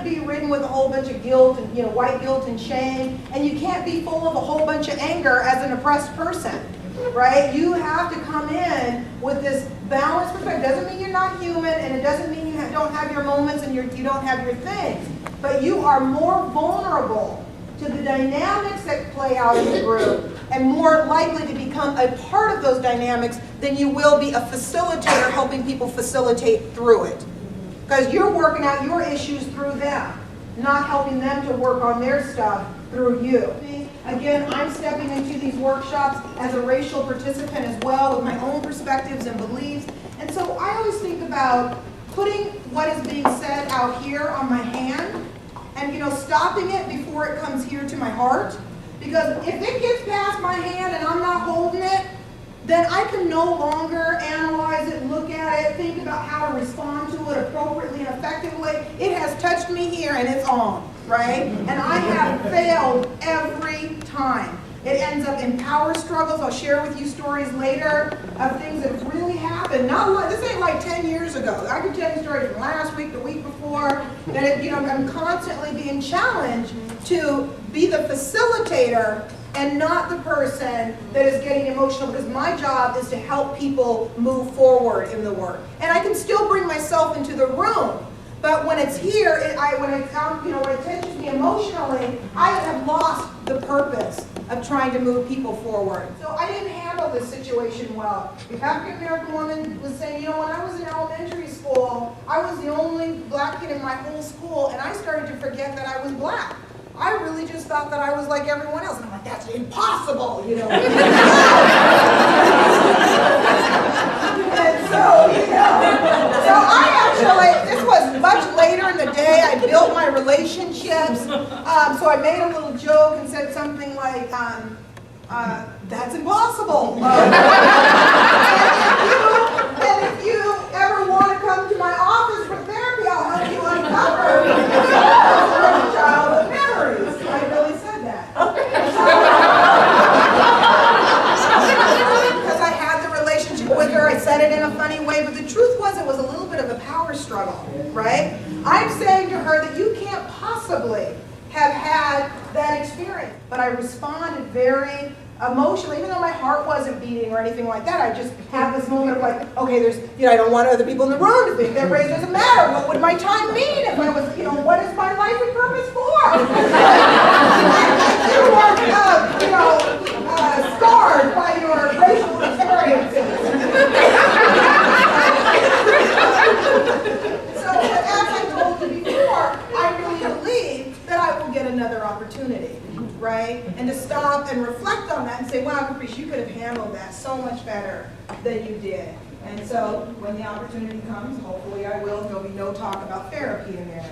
be ridden with a whole bunch of guilt and, white guilt and shame, and you can't be full of a whole bunch of anger as an oppressed person, right? You have to come in with this balanced perspective. It doesn't mean you're not human, and it doesn't mean you don't have your moments and you don't have your things, but you are more vulnerable to the dynamics that play out in the group and more likely to become a part of those dynamics than you will be a facilitator helping people facilitate through it. Because you're working out your issues through them, not helping them to work on their stuff through you. Again, I'm stepping into these workshops as a racial participant as well with my own perspectives and beliefs. And so I always think about putting what is being said out here on my hand and stopping it before it comes here to my heart. Because if it gets past my hand and I'm not holding it, then I can no longer analyze it, look at it, think about how to respond to it appropriately and effectively. It has touched me here and it's on, right? And I have failed every time. It ends up in power struggles. I'll share with you stories later of things that have really happened. This ain't like 10 years ago. I can tell you stories from last week, the week before, that I'm constantly being challenged to be the facilitator and not the person that is getting emotional, because my job is to help people move forward in the work. And I can still bring myself into the room, but when it's here, when it touches me emotionally, I have lost the purpose of trying to move people forward. So I didn't handle this situation well. The African American woman was saying, when I was in elementary school, I was the only black kid in my whole school, and I started to forget that I was black. I really just thought that I was like everyone else. And I'm like, that's impossible, And so I actually, this was much later in the day, I built my relationships. So I made a little joke and said something like, that's impossible. And if you ever want to come to my office for therapy, I'll help you uncover your childhood memories. I really said that. Because I had the relationship with her, I said it in a funny way, but the truth was it was a little bit of a power struggle, right? I'm saying to her that you can't possibly have had that experience. But I responded very emotionally, even though my heart wasn't beating or anything like that. I just had this moment of like, okay, I don't want other people in the room to think that race doesn't matter. What would my time mean if I was, what is my life and purpose for? You are, scarred by your racial experiences. So, as I told you before, I really believe that I will get another opportunity. Right? And to stop and reflect on that and say, wow, Caprice, you could have handled that so much better than you did. And so when the opportunity comes, hopefully I will, there'll be no talk about therapy in there.